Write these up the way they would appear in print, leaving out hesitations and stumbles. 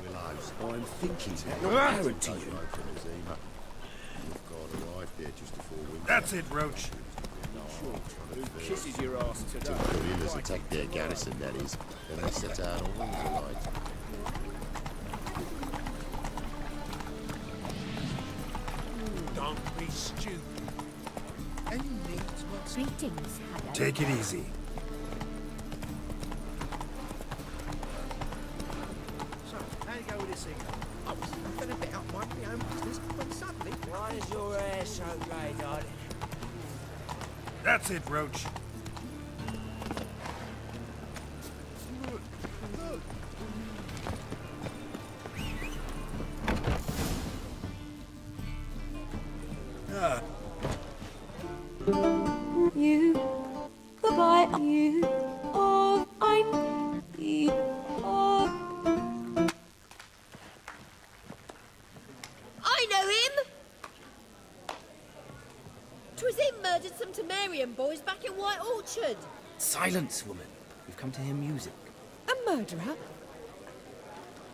Willows, I'm thinking it's not apparent to you. That's it, Roach. Who kisses your ass today? The guerrillas attack their garrison, that is. Then they set out on wings alight. Don't be stupid. Greetings, Haddock. Take it easy. So, how you go with this thing? I was going a bit out my own business, but suddenly... Why is your hair so grey, darling? That's it, Roach. You, goodbye, you, oh, I'm you, oh. I know him! 'Twas him murdered some Temerian boys back in White Orchard. Silence, woman. We've come to hear music. A murderer?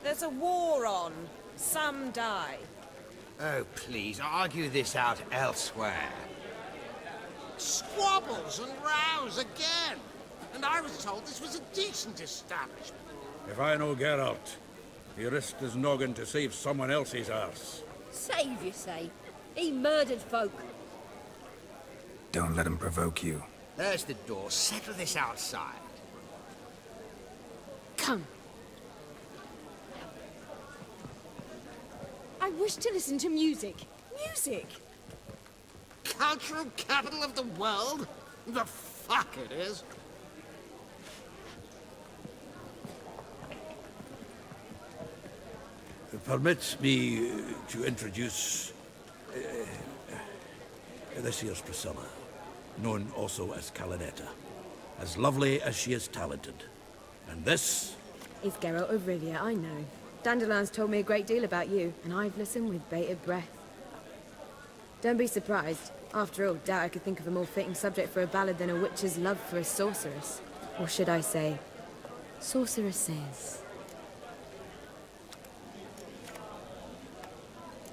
There's a war on. Some die. Oh, please, argue this out elsewhere. Squabbles and rows again! And I was told this was a decent establishment. If I know Geralt, he risked his noggin to save someone else's arse. Save, you say? He murdered folk. Don't let him provoke you. There's the door. Settle this outside. Come. I wish to listen to music. Music! Cultural capital of the world? The fuck it is. Permit me to introduce... this here's Priscilla, known also as Calinetta. As lovely as she is talented. And this... It's Geralt of Rivia, I know. Dandelion's told me a great deal about you, and I've listened with bated breath. Don't be surprised. After all, doubt I could think of a more fitting subject for a ballad than a witch's love for a sorceress. Or should I say, sorceresses.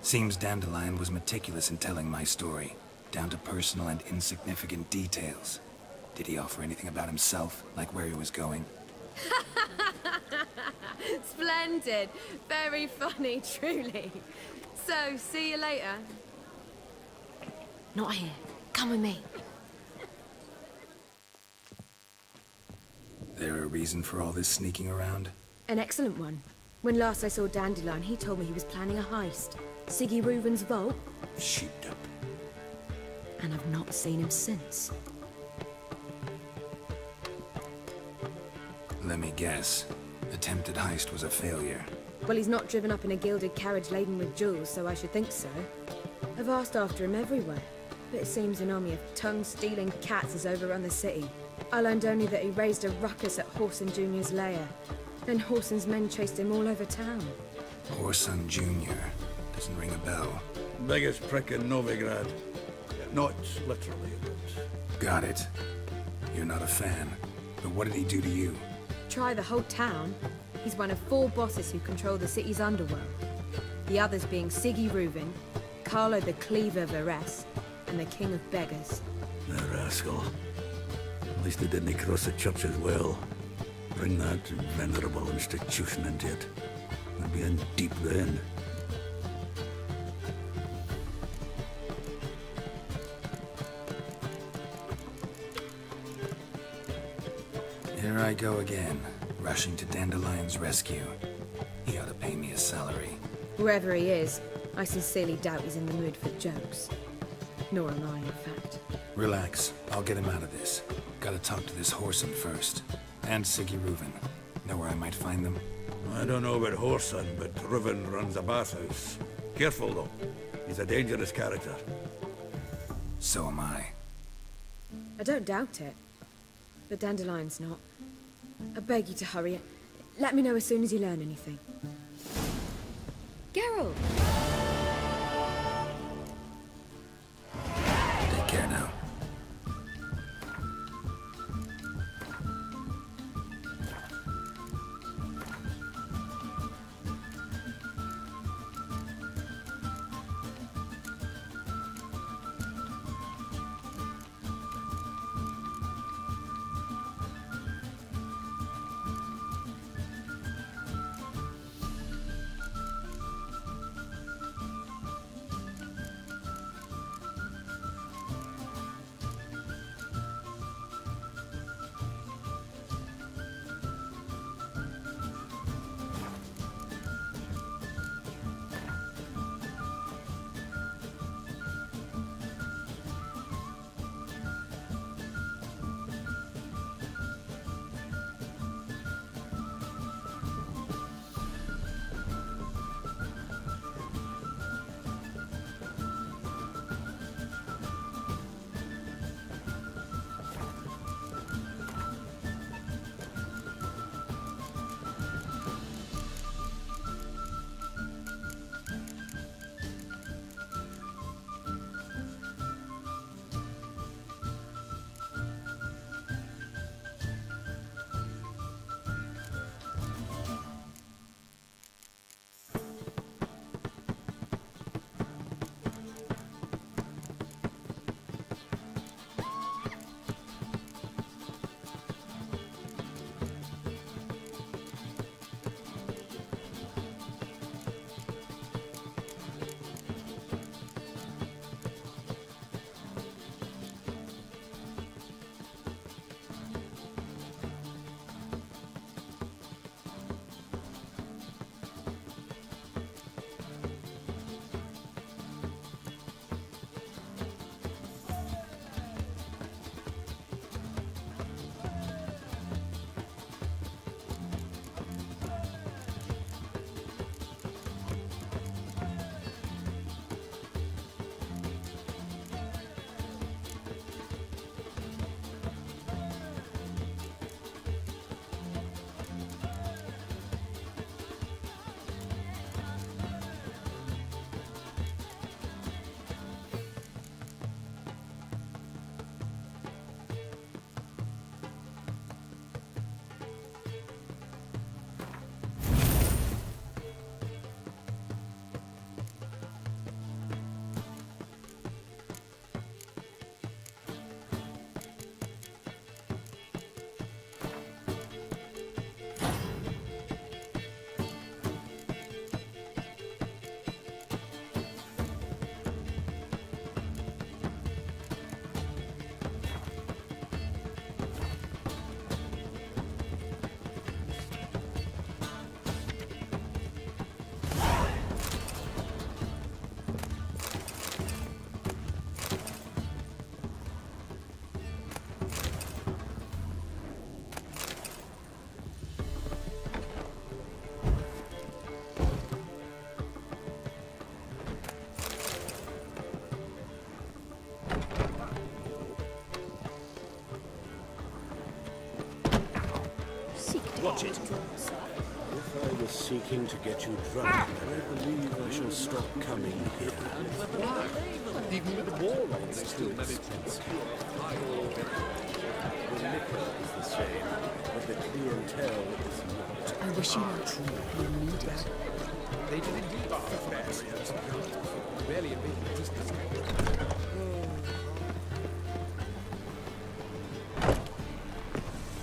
Seems Dandelion was meticulous in telling my story, down to personal and insignificant details. Did he offer anything about himself, like where he was going? Splendid. Very funny, truly. So, see you later. Not here. Come with me. There a reason for all this sneaking around? An excellent one. When last I saw Dandelion, he told me he was planning a heist. Siggy Reuven's vault. Sheeped up. And I've not seen him since. Let me guess. Attempted heist was a failure. Well, he's not driven up in a gilded carriage laden with jewels, so I should think so. I've asked after him everywhere, but it seems an army of tongue-stealing cats has overrun the city. I learned only that he raised a ruckus at Whoreson Jr.'s lair. Then Whoreson's men chased him all over town. Whoreson Jr. Doesn't ring a bell. Biggest prick in Novigrad. Not literally, but... Got it. You're not a fan. But what did he do to you? Try the whole town. He's one of 4 bosses who control the city's underworld. The others being Siggy Reuven, Carlo the Cleaver Varese, and the King of Beggars. The rascal. At least he didn't cross the church as well. Bring that venerable institution into it. We'd be in deep then. Here I go again, rushing to Dandelion's rescue. He ought to pay me a salary. Whoever he is, I sincerely doubt he's in the mood for jokes. Nor am I, in fact. Relax. I'll get him out of this. Gotta talk to this Whoreson first. And Siggy Reuven. Know where I might find them? I don't know about Whoreson, but Reuven runs a bathhouse. Careful, though. He's a dangerous character. So am I. I don't doubt it. But Dandelion's not. I beg you to hurry. Let me know as soon as you learn anything. Geralt! Take care now. watch it. If I was seeking to get you drunk, I believe I shall stop coming here. Even with the war rates still The liquor is the same, but the clientele is not. I wish you luck. You need it. They did indeed. Barely a bit distance.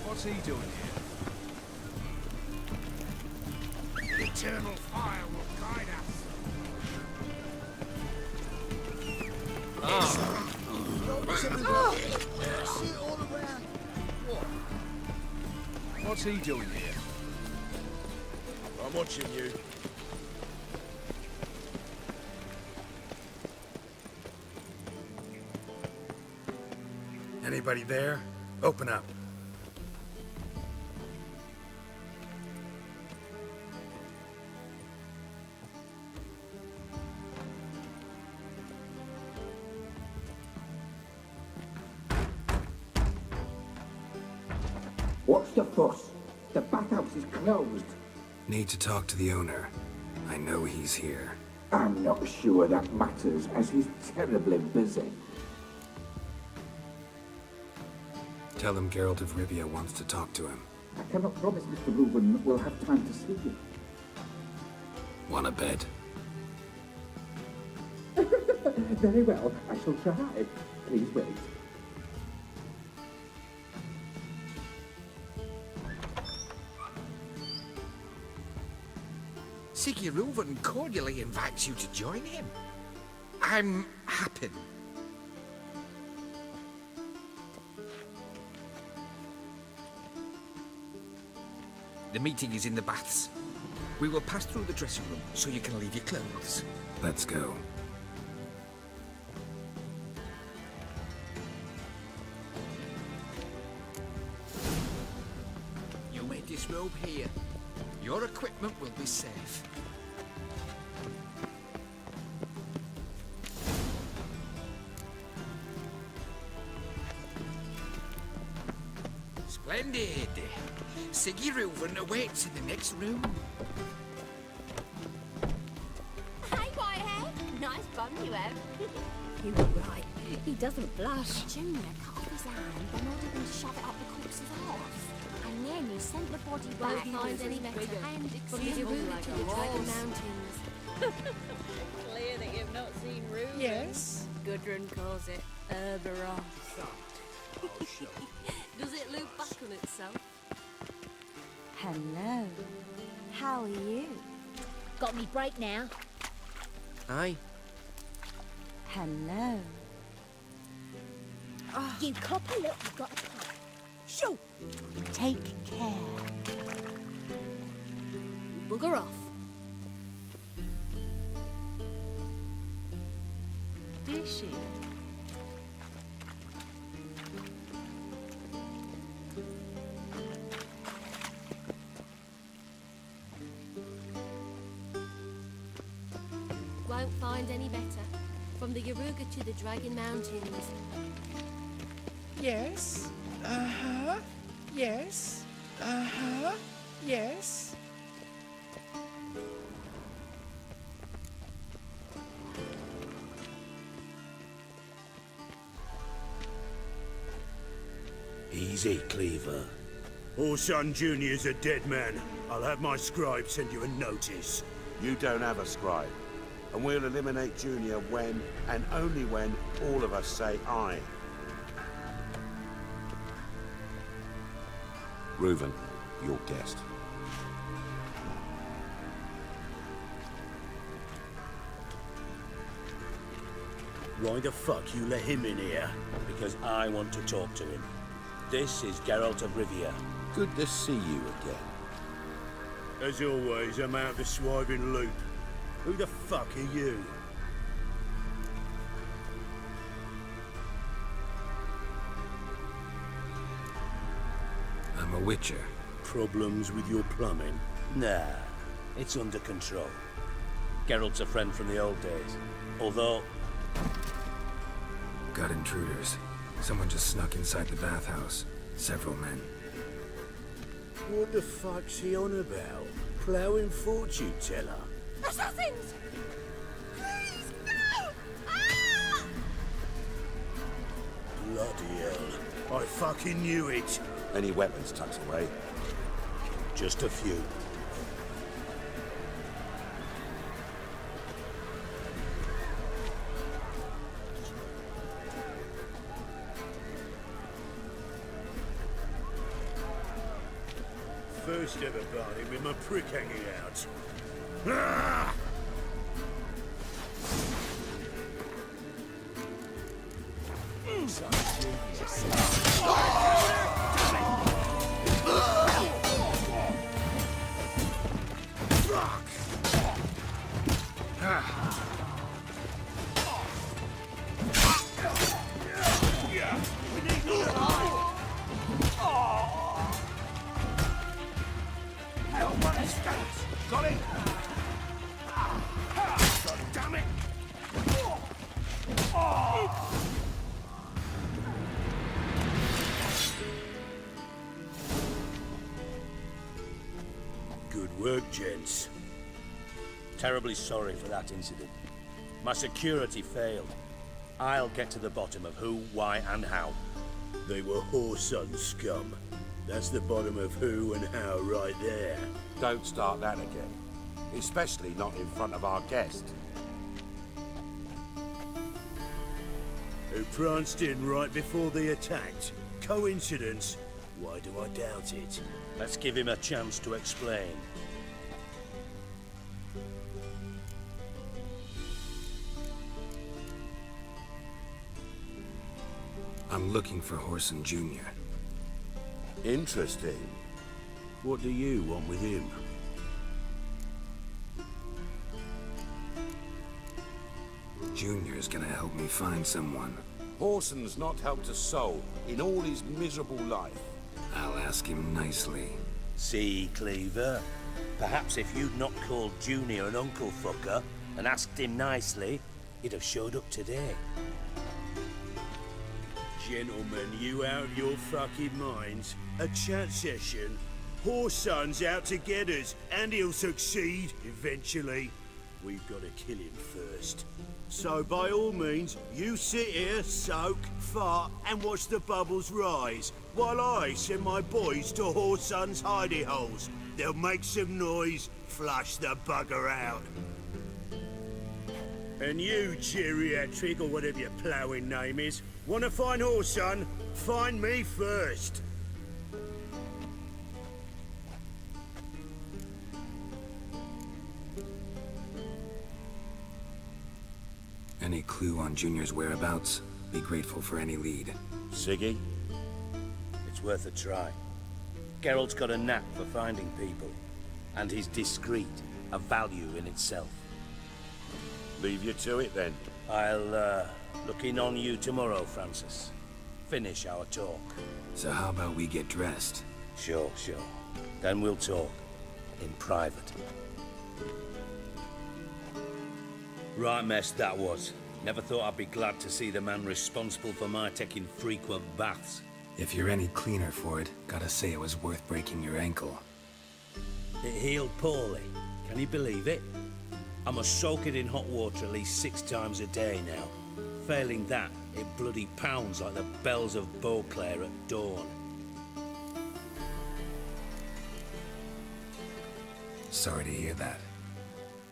What's he doing here? Eternal fire will guide us. What's he doing here? I'm watching you. Anybody there? Open up. What's the fuss? The bathhouse is closed. Need to talk to the owner. I know he's here. I'm not sure that matters, as he's terribly busy. Tell him Geralt of Rivia wants to talk to him. I cannot promise Mr. Reuben will have time to see you. Want a bed? Very well, I shall try. Please wait. Siggy Reuven cordially invites you to join him. I'm happy. The meeting is in the baths. We will pass through the dressing room so you can leave your clothes. Let's go. You may disrobe here. Your equipment will be safe. Splendid. Siggy Reuven awaits in the next room. Hey, Whitehead. Nice bum you have. You were right. He doesn't blush. Junior cut off his hand, then ordered them to shove it up the corpse's arse. And then he sent the body back. Won't find any better. And from the Yaruga to the Dragon Mountains. Clear that you've not seen Reuben. Yes. Gudrun calls it Herberos. Does it loop back on itself? Hello. How are you? Got me break now. Aye. Hello. You copper, look, you've got a pop. Shoo! Take care. Bugger off. Did she? Won't find any better. From the Yaruga to the Dragon Mountains. Yes. Uh-huh. Yes. Uh-huh. Yes. Easy, Cleaver. Orson Jr.'s a dead man. I'll have my scribe send you a notice. You don't have a scribe. And we'll eliminate Junior when, and only when, all of us say aye. Reuven, your guest. Why the fuck you let him in here? Because I want to talk to him. This is Geralt of Rivia. Good to see you again. As always, I'm out the swiving loop. Who the fuck are you? I'm a witcher. Problems with your plumbing? Nah, it's under control. Geralt's a friend from the old days. Although... Got intruders. Someone just snuck inside the bathhouse. Several men. What the fuck's he on about? Ploughing fortune teller? Assassins! Please, no! Ah! Bloody hell. I fucking knew it. Any weapons tucked away? Just a few. First ever party with my prick hanging out. Ah! Got it! God damn it! Good work, gents. Terribly sorry for that incident. My security failed. I'll get to the bottom of who, why, and how. They were whoreson scum. That's the bottom of who and how right there. Don't start that again. Especially not in front of our guest. Who pranced in right before they attacked. Coincidence? Why do I doubt it? Let's give him a chance to explain. I'm looking for Horson Jr. Interesting. What do you want with him? Junior's gonna help me find someone. Horson's not helped a soul in all his miserable life. I'll ask him nicely. See, Cleaver? Perhaps if you'd not called Junior an uncle fucker and asked him nicely, he'd have showed up today. Gentlemen, you out of your fucking minds? A chat session? Horson's out to get us, and he'll succeed eventually. We've got to kill him first. So by all means, you sit here, soak, fart, and watch the bubbles rise, while I send my boys to Horson's hidey holes. They'll make some noise, flush the bugger out. And you, geriatric, or whatever your ploughing name is, want to find Horson? Find me first. Any clue on Junior's whereabouts? Be grateful for any lead. Siggy? It's worth a try. Geralt's got a knack for finding people. And he's discreet, a value in itself. Leave you to it then. I'll, look in on you tomorrow, Francis. Finish our talk. So how about we get dressed? Sure. Then we'll talk. In private. Right mess that was. Never thought I'd be glad to see the man responsible for my taking frequent baths. If you're any cleaner for it, gotta say it was worth breaking your ankle. It healed poorly. Can you believe it? I must soak it in hot water at least 6 times a day now. Failing that, it bloody pounds like the bells of Beauclair at dawn. Sorry to hear that.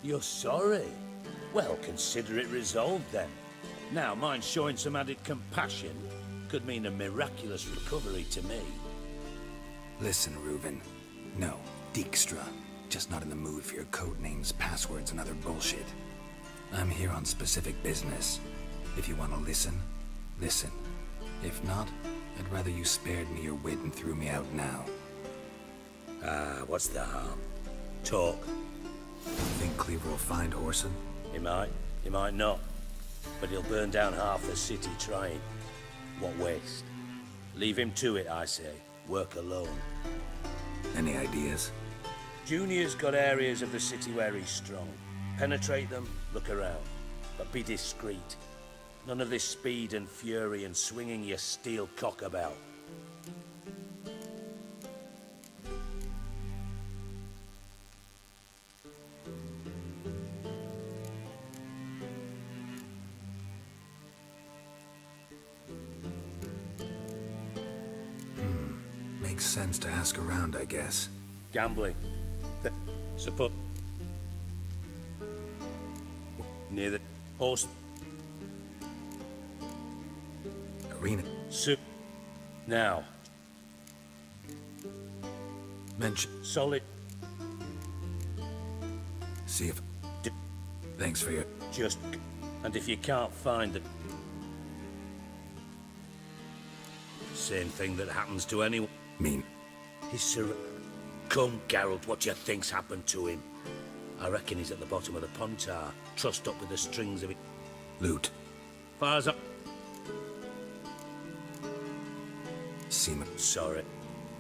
You're sorry? Well, consider it resolved then. Now, mind showing some added compassion could mean a miraculous recovery to me. Listen, Reuben. No, Dijkstra. Just not in the mood for your code names, passwords, and other bullshit. I'm here on specific business. If you want to listen, listen. If not, I'd rather you spared me your wit and threw me out now. What's the harm? Talk. Think Cleaver will find Horson? He might not. But he'll burn down half the city trying. What waste? Leave him to it, I say. Work alone. Any ideas? Junior's got areas of the city where he's strong. Penetrate them, look around. But be discreet. None of this speed and fury and swinging your steel cock about. Makes sense to ask around, I guess. Gambling. Support. Near the horse. Arena. Soup. Now. Mention. Solid. See if... Thanks for your... Just... And if you can't find it... Same thing that happens to anyone. Mean? He's Come, Geralt, what do you think's happened to him? I reckon he's at the bottom of the Pontar, trussed up with the strings of it. Loot. Far as up. Seaman. Sorry.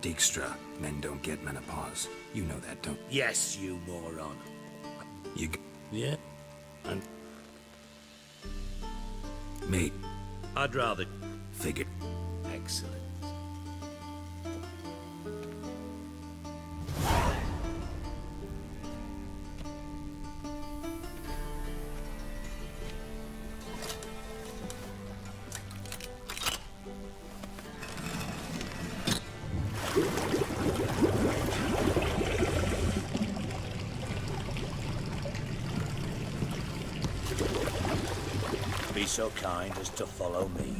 Dijkstra. Men don't get menopause. You know that, don't... Yes, you moron. You... Yeah. And... Mate. I'd rather... Figured. Excellent. Be so kind as to follow me.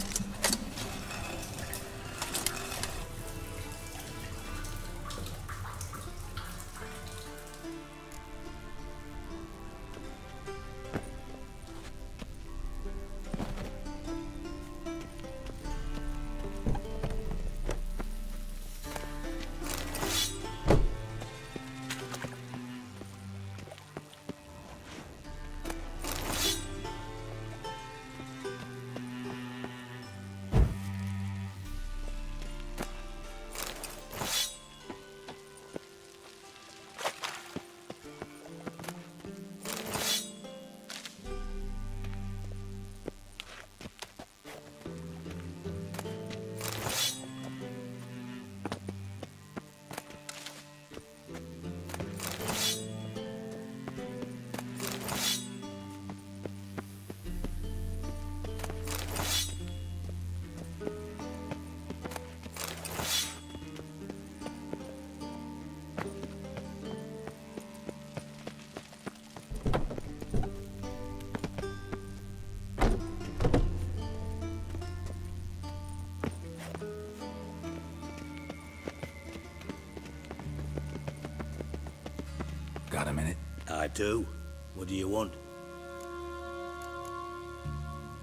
Got a minute? I do. What do you want?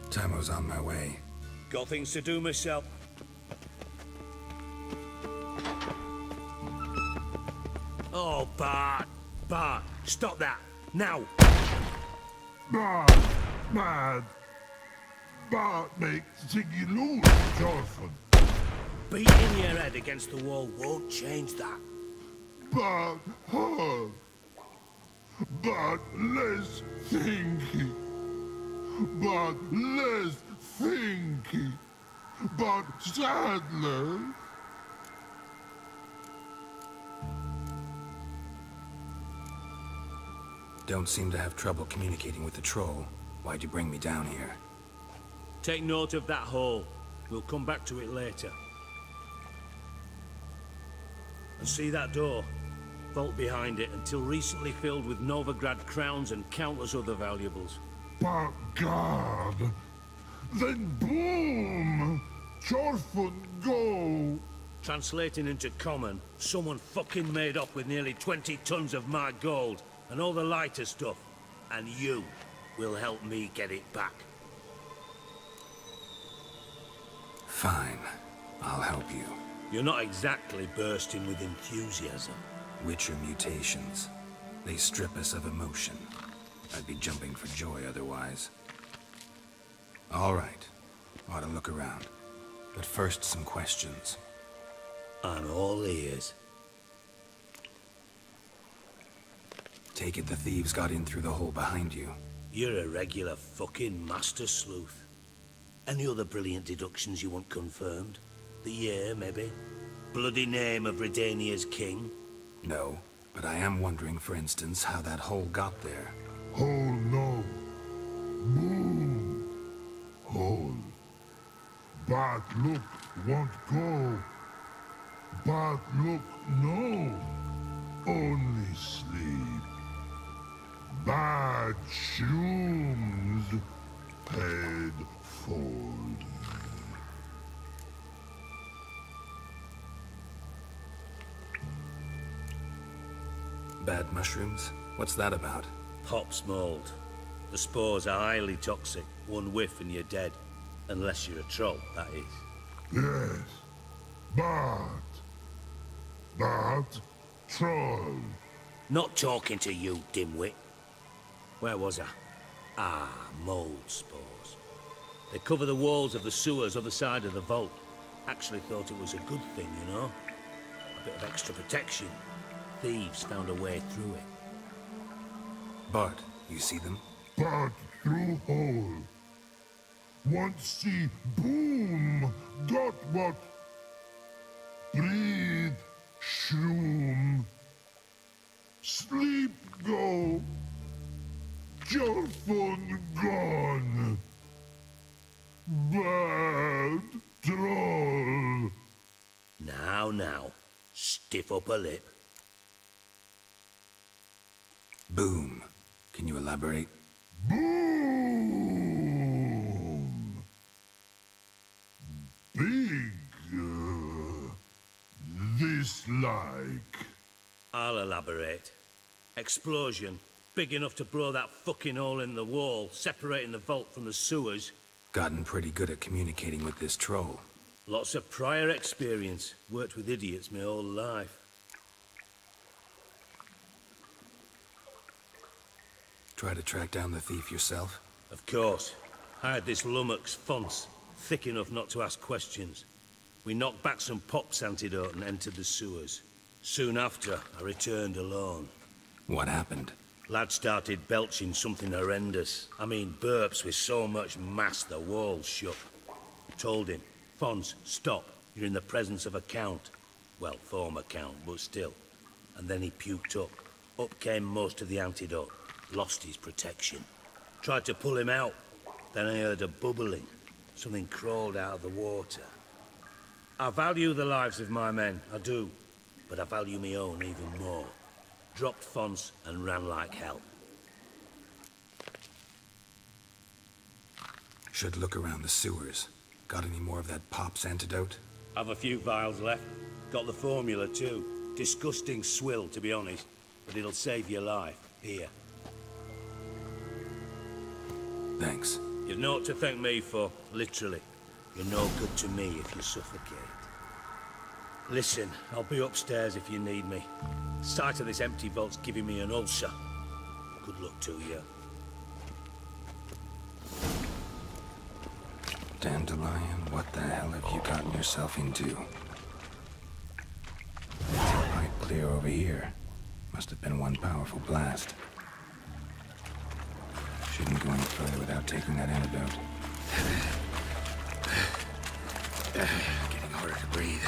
Tamo's on my way. Got things to do myself. Oh, Bart! Bart, stop that! Now! Bart! Bad! Bart makes Ziggy lose, Thorfinn. Beating your head against the wall won't change that. Bart hard. But less thinky. But less thinky. But sadler. Don't seem to have trouble communicating with the troll. Why'd you bring me down here? Take note of that hole. We'll come back to it later. And see that door? Vault behind it, until recently filled with Novigrad crowns and countless other valuables. But God! Then boom! Thorfinn, go! Translating into common, someone fucking made off with nearly 20 tons of my gold, and all the lighter stuff. And you will help me get it back. Fine. I'll help you. You're not exactly bursting with enthusiasm. Witcher mutations. They strip us of emotion. I'd be jumping for joy otherwise. All right. Ought to look around. But first, some questions. I'm all ears. Take it the thieves got in through the hole behind you. You're a regular fucking master sleuth. Any other brilliant deductions you want confirmed? The year, maybe? Bloody name of Redania's king? No. But I am wondering, for instance, how that hole got there. Hole no. Boom. Hole. Bad look won't go. Bad look no. Only sleep. Bad shrooms. Head fold. Bad mushrooms? What's that about? Pops mold. The spores are highly toxic. One whiff and you're dead. Unless you're a troll, that is. Yes. Bad. Bad troll. Not talking to you, dimwit. Where was I? Ah, mold spores. They cover the walls of the sewers other side of the vault. Actually thought it was a good thing, you know? A bit of extra protection. Thieves found a way through it. Bud, you see them? Bad through hole. Want see boom. Got what? Breathe. Shroom. Sleep go. Your phone gone. Bad troll. Now. Stiff upper lip. Boom. Can you elaborate? Boom. Big. This like. I'll elaborate. Explosion. Big enough to blow that fucking hole in the wall, separating the vault from the sewers. Gotten pretty good at communicating with this troll. Lots of prior experience. Worked with idiots my whole life. Try to track down the thief yourself? Of course. Hired this lummox, Fonce. Thick enough not to ask questions. We knocked back some Pop's antidote and entered the sewers. Soon after, I returned alone. What happened? Lad started belching something horrendous. I mean, burps with so much mass the walls shook. Told him, Fonce, stop. You're in the presence of a count. Well, former count, but still. And then he puked up. Up came most of the antidote. Lost his protection. Tried to pull him out. Then I heard a bubbling. Something crawled out of the water. I value the lives of my men, I do. But I value my own even more. Dropped Fonce and ran like hell. Should look around the sewers. Got any more of that Pop's antidote? Have a few vials left. Got the formula too. Disgusting swill, to be honest. But it'll save your life. Here. Thanks. You've naught to thank me for, literally. You're no good to me if you suffocate. Listen, I'll be upstairs if you need me. Sight of this empty vault's giving me an ulcer. Good luck to you. Dandelion, what the hell have you gotten yourself into? Pipe clear over here. Must have been one powerful blast. Shouldn't go any further without taking that antidote. Getting harder to breathe.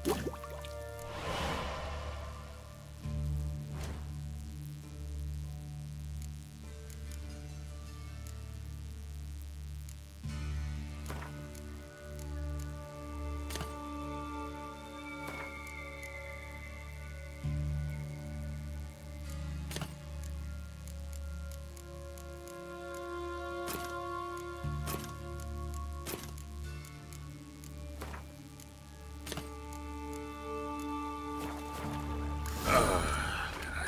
I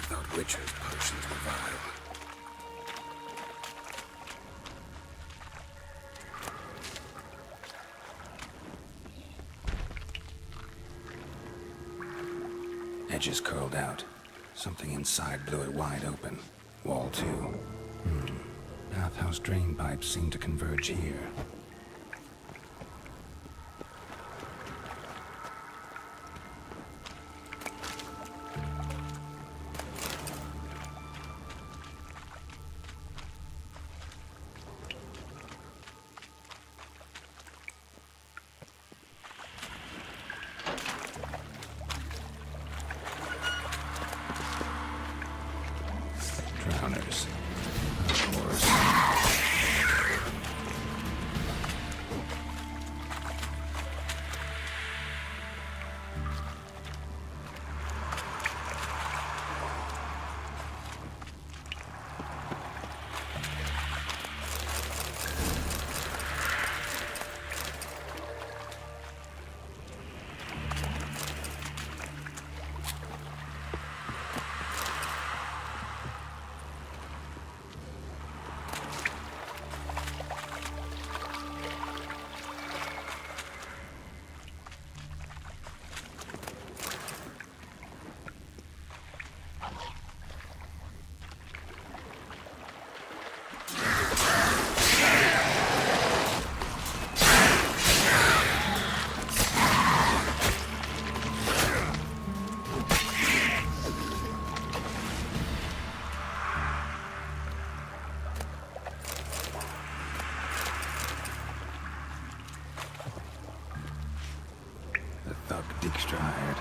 thought Witcher's potions were vile. Edges curled out. Something inside blew it wide open. Wall too. Bathhouse drain pipes seem to converge here. Drowners. Of course. The thug Dijkstra hired.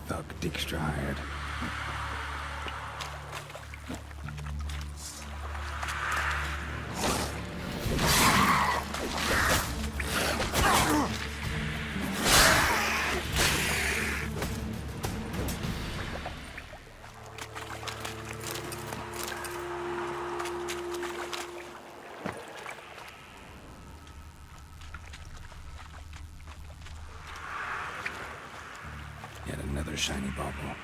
thug Dijkstra hired. Yet another shiny bauble.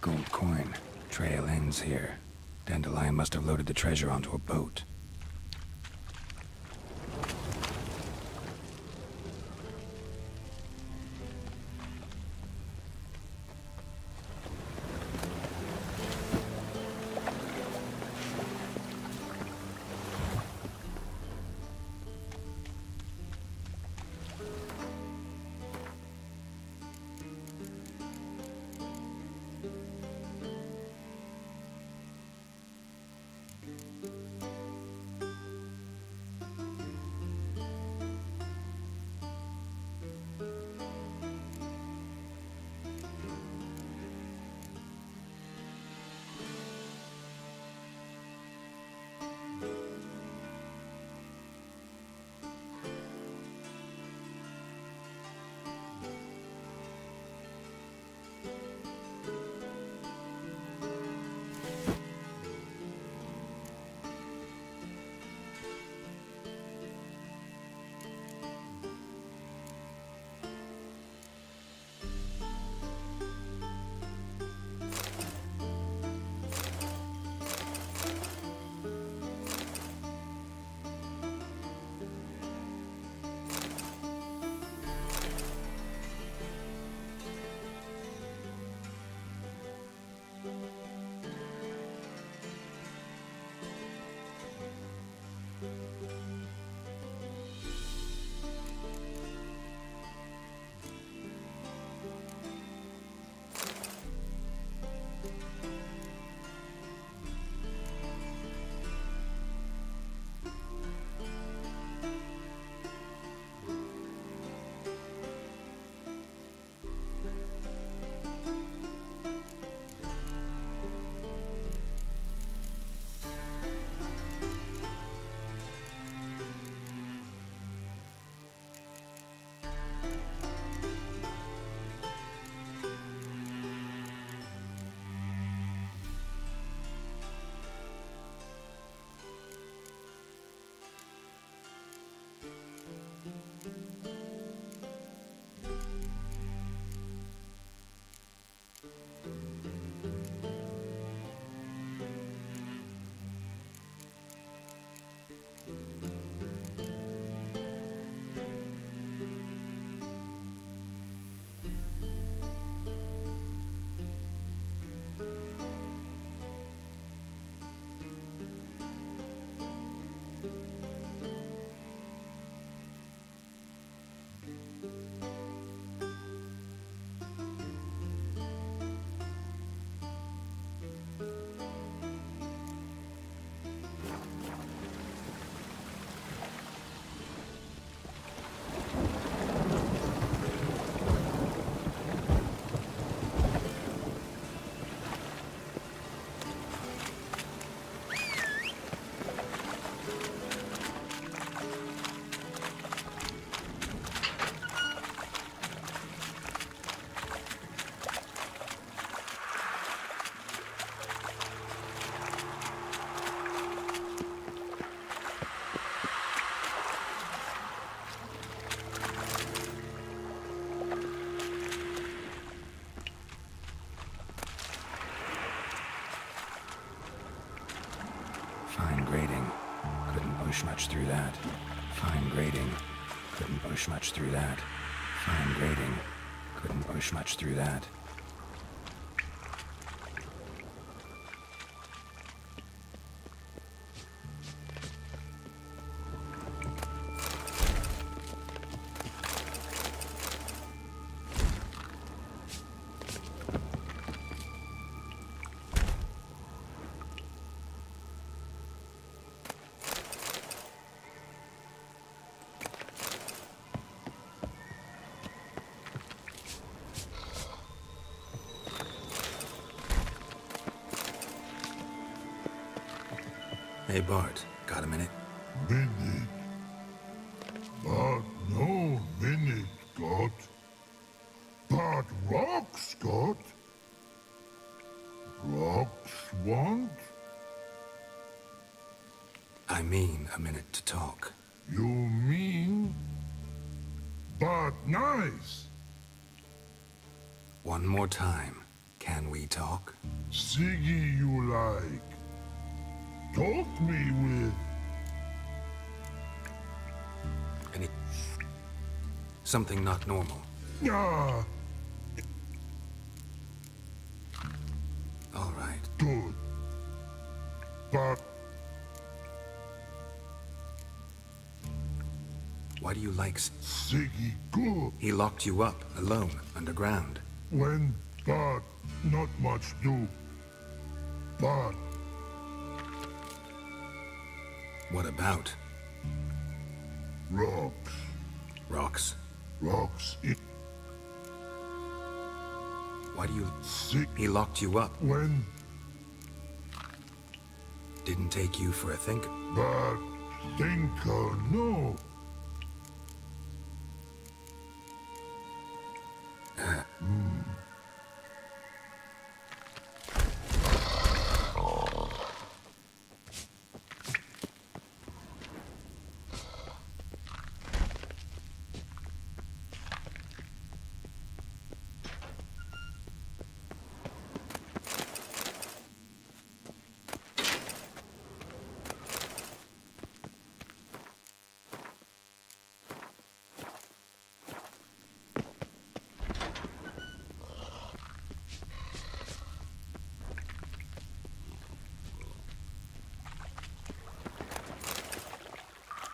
Gold coin. Trail ends here. Dandelion must have loaded the treasure onto a boat. much through that. Fine grading. Couldn't push much through that. Fine grading. Couldn't push much through that. Hey Bart, got a minute? Minute. But no minute got. But rocks got. Rocks want? I mean a minute to talk. You mean? But nice. One more time. Can we talk? Siggy you like. Talk me with. Any... Something not normal. Ah, All right. good. But Why do you like... Siggy good. He locked you up, alone, underground. When but not much do. But What about? rocks. Rocks? Rocks it Why do you... sick He locked you up. when Didn't take you for a think... but thinker no.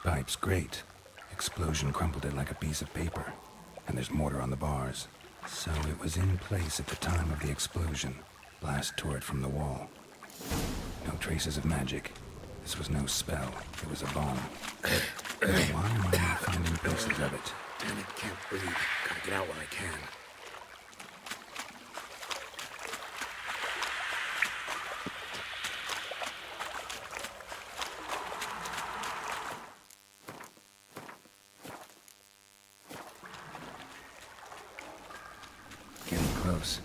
Pipe's great. Explosion crumpled it like a piece of paper. And there's mortar on the bars. So it was in place at the time of the explosion. Blast tore it from the wall. No traces of magic. This was no spell. It was a bomb. Why am I not finding pieces of it? Damn it, can't breathe. Gotta get out while I can. Getting close.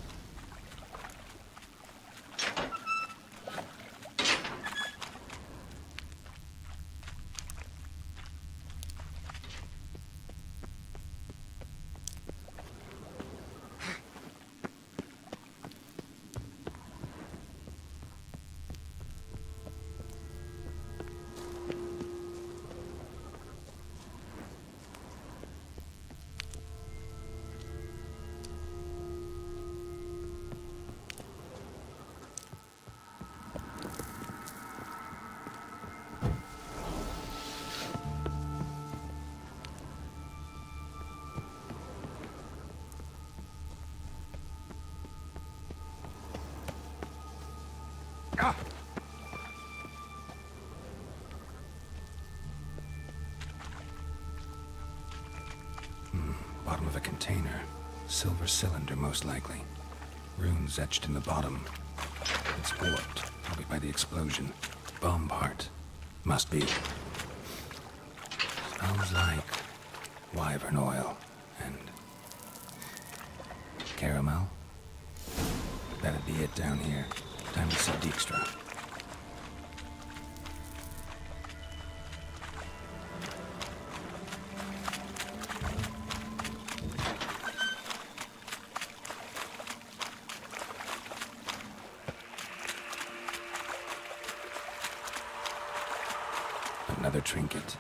Ah! Bottom of a container. Silver cylinder, most likely. Runes etched in the bottom. It's warped, probably by the explosion. Bomb part. Must be. Smells like wyvern oil and caramel. That'd be it down here. Time to see Dijkstra. another trinket.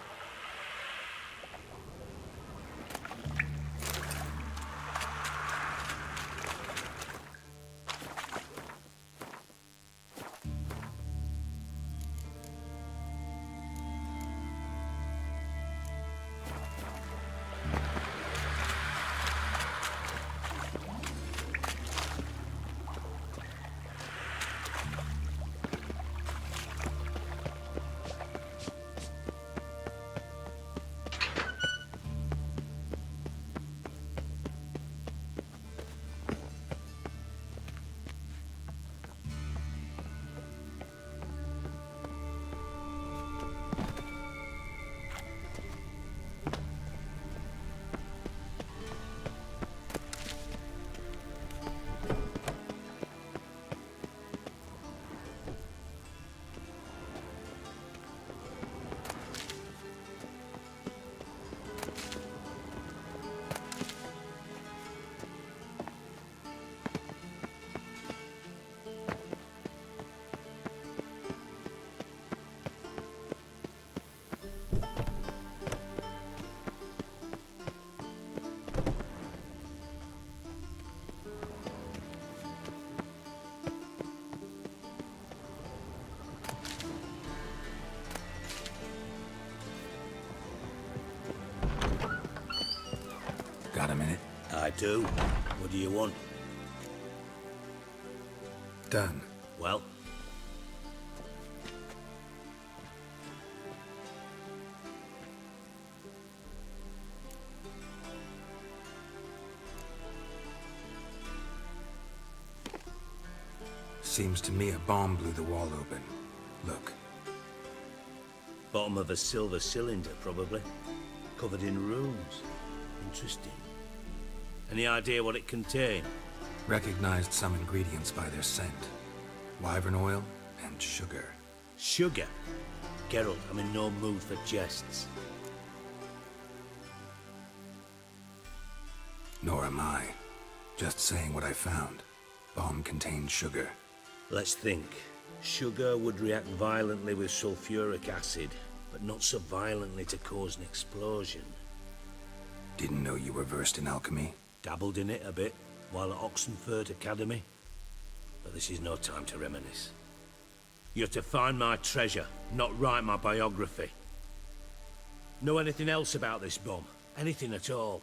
Got a minute? I do. What do you want? Done. Well? Seems to me a bomb blew the wall open. Look. Bottom of a silver cylinder, probably. Covered in runes. Interesting. Any idea what it contained? Recognized some ingredients by their scent. Wyvern oil and sugar. Sugar? Geralt, I'm in no mood for jests. Nor am I. Just saying what I found. Bomb contained sugar. Let's think. Sugar would react violently with sulfuric acid, but not so violently to cause an explosion. Didn't know you were versed in alchemy. Dabbled in it a bit while at Oxenford Academy. But this is no time to reminisce. You're to find my treasure, not write my biography. Know anything else about this bomb? Anything at all?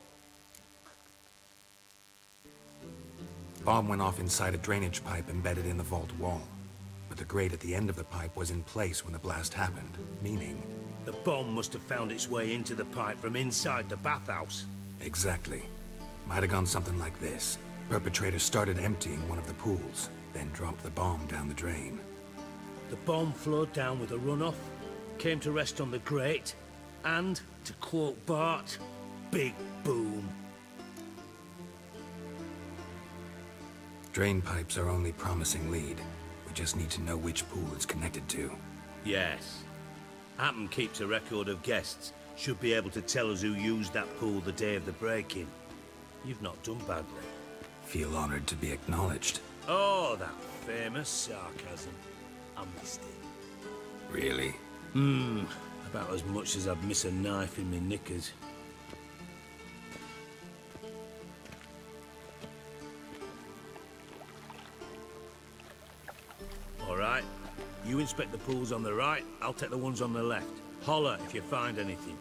Bomb went off inside a drainage pipe embedded in the vault wall. But the grate at the end of the pipe was in place when the blast happened, meaning... The bomb must have found its way into the pipe from inside the bathhouse. Exactly. Might have gone something like this. Perpetrator started emptying one of the pools, then dropped the bomb down the drain. The bomb flowed down with a runoff, came to rest on the grate, and, to quote Bart, big boom. Drain pipes are only promising lead. We just need to know which pool it's connected to. Yes. Hammond keeps a record of guests. Should be able to tell us who used that pool the day of the break-in. You've not done badly. Feel honored to be acknowledged. Oh, that famous sarcasm. I missed it. Really? About as much as I'd miss a knife in me knickers. All right. You inspect the pools on the right, I'll take the ones on the left. Holler if you find anything.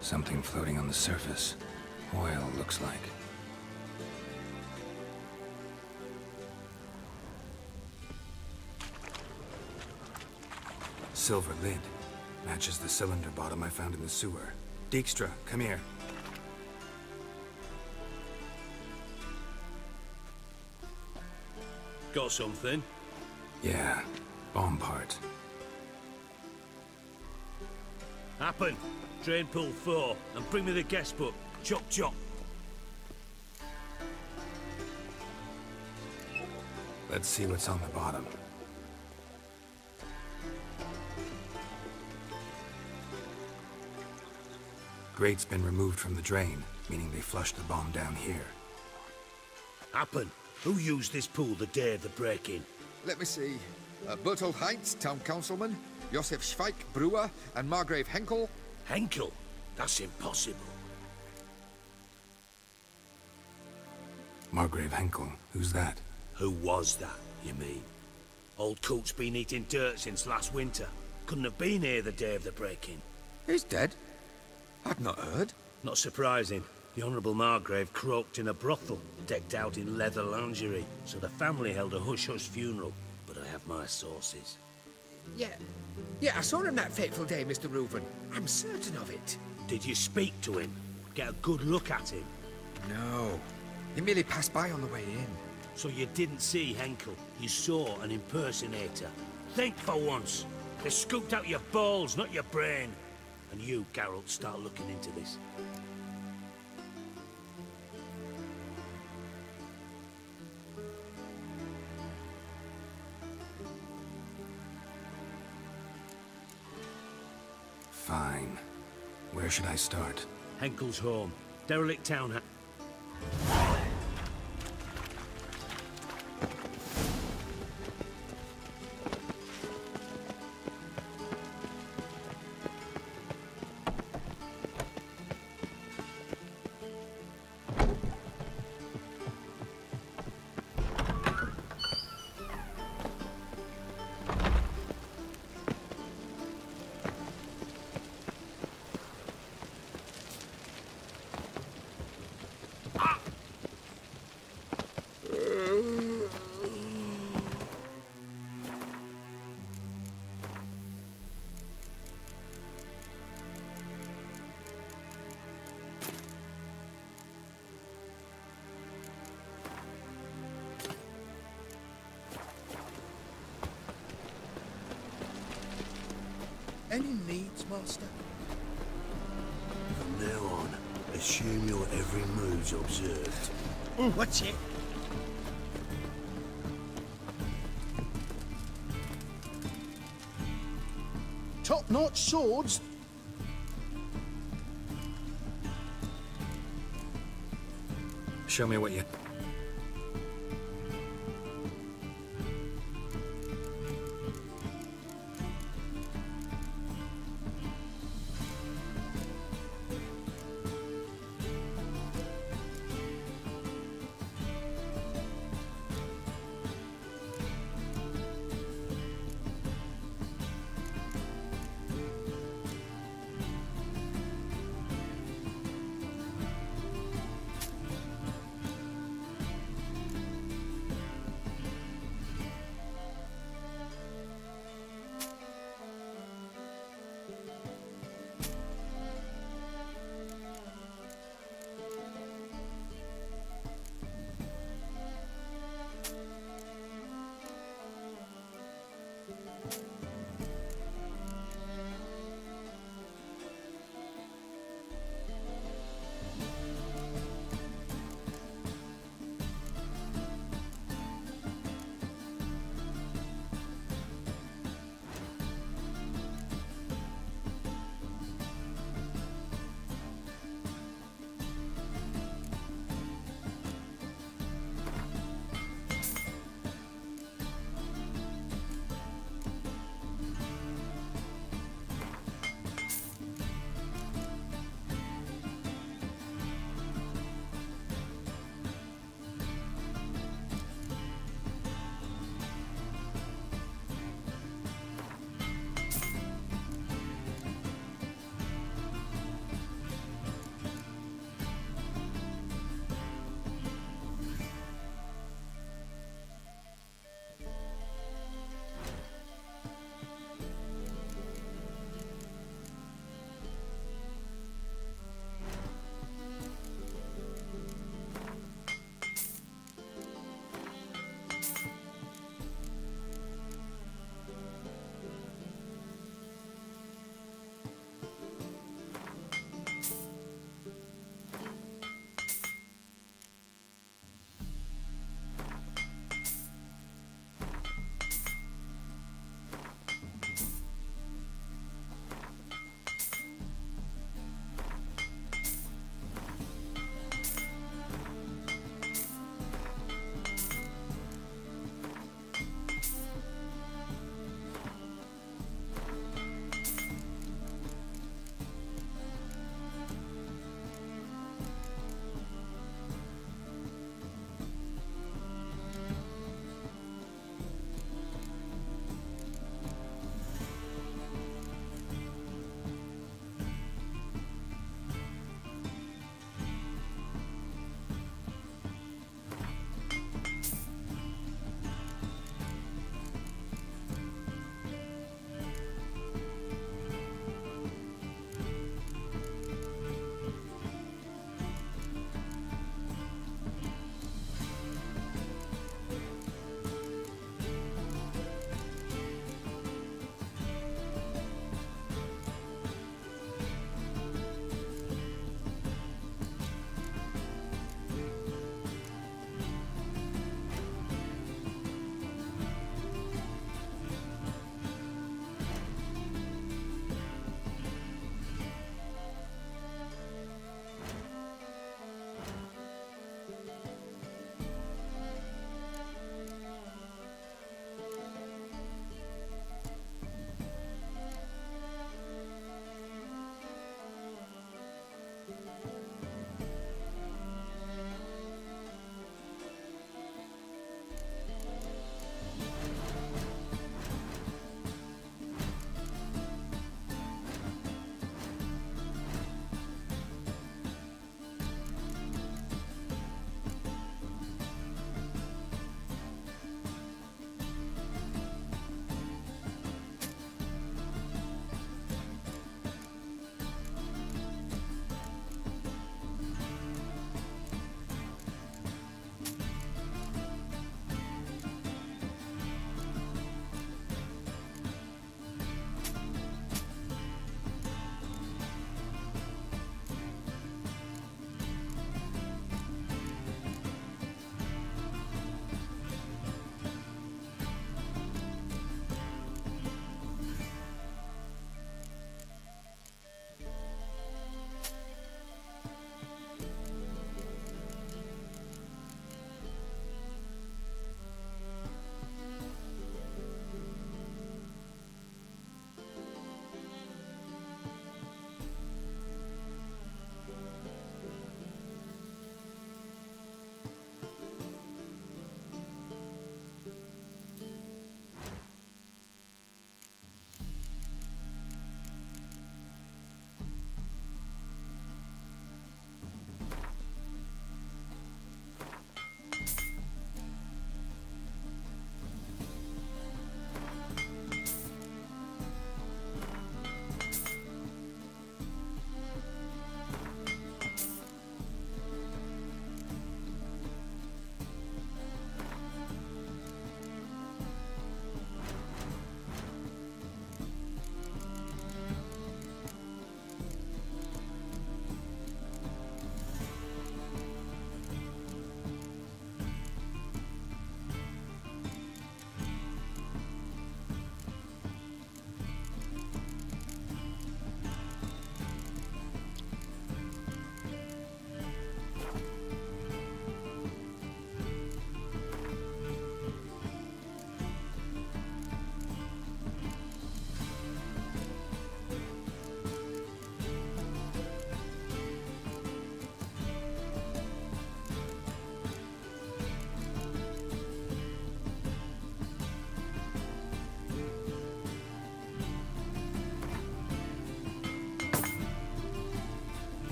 Something floating on the surface. Oil, looks like. Silver lid. Matches the cylinder bottom I found in the sewer. Dijkstra, come here. Got something? Yeah, bomb part. Happen. Drain pool 4, and bring me the guest book. Chop chop. Let's see what's on the bottom. Grate's been removed from the drain, meaning they flushed the bomb down here. Happen. Who used this pool the day of the break-in? Let me see. Bertold Heinz, town councilman, Josef Schweik, brewer, and Margrave Henkel. Henkel? That's impossible. Margrave Henkel? Who's that? Who was that, you mean? Old Coot's been eating dirt since last winter. Couldn't have been here the day of the break-in. He's dead? I've not heard. Not surprising. The Honourable Margrave croaked in a brothel, decked out in leather lingerie, so the family held a hush-hush funeral. But I have my sources. Yeah, I saw him that fateful day, Mr. Reuben. I'm certain of it. Did you speak to him? Get a good look at him? No. He merely passed by on the way in. So you didn't see Henkel. You saw an impersonator. Think for once. They scooped out your balls, not your brain. And you, Geralt, start looking into this. Fine. Where should I start? Henkel's home. Derelict town. Any needs, Master? From now on, assume your every move's observed. Watch it. Top-notch swords. Show me what you...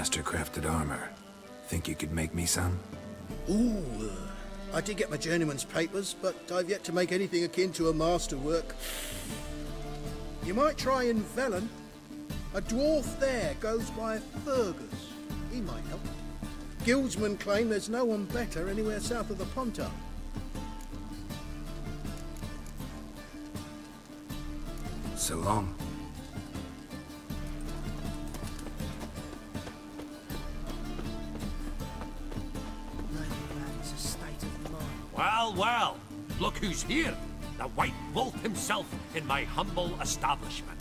master-crafted armor. Think you could make me some? Ooh, I did get my journeyman's papers, but I've yet to make anything akin to a masterwork. You might try in Velen. A dwarf there goes by Fergus. He might help. Guildsmen claim there's no one better anywhere south of the Pontar. So long. Well, well, look who's here. The White Wolf himself in my humble establishment.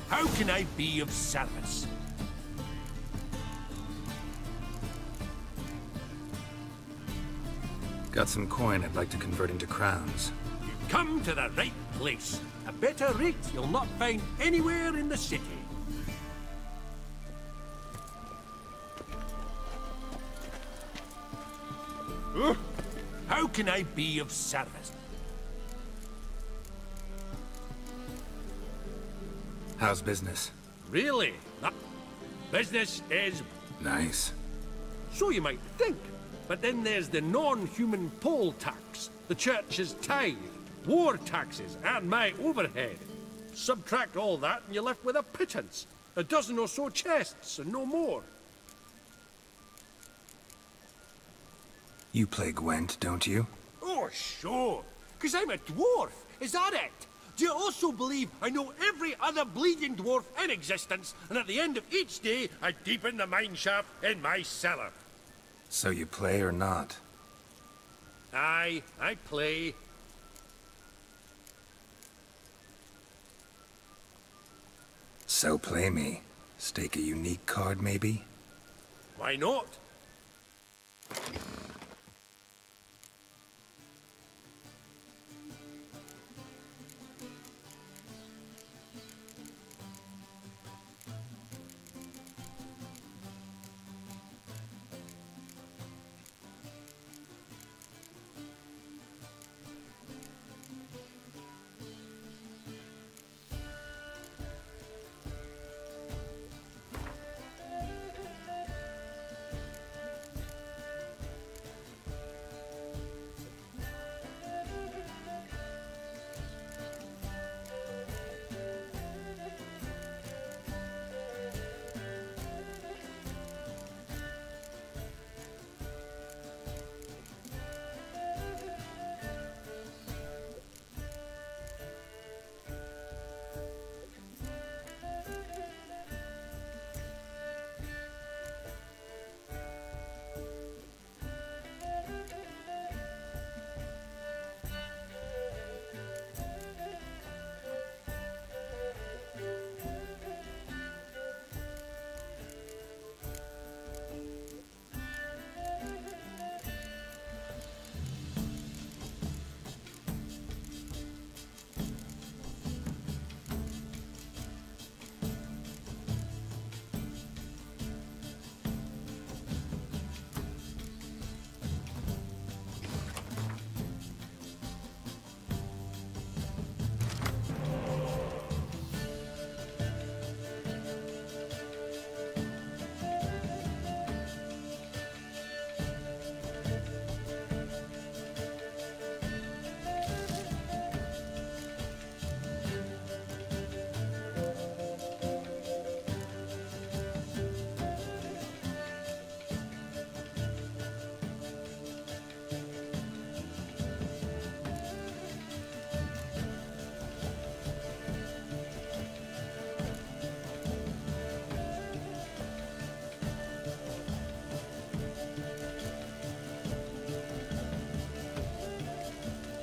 How can I be of service? Got some coin I'd like to convert into crowns. You've come to the right place. A better rate you'll not find anywhere in the city. How can I be of service? How's business? Really? Business is... Nice. So you might think. But then there's the non-human poll tax, the church's tithe, war taxes, and my overhead. Subtract all that and you're left with a pittance. A dozen or so chests, and no more. You play Gwent, don't you? Oh, sure. 'Cause I'm a dwarf. Is that it? Do you also believe I know every other bleeding dwarf in existence, and at the end of each day, I deepen the mine shaft in my cellar? So you play or not? Aye, I play. So play me. Stake a unique card, maybe? Why not?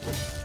You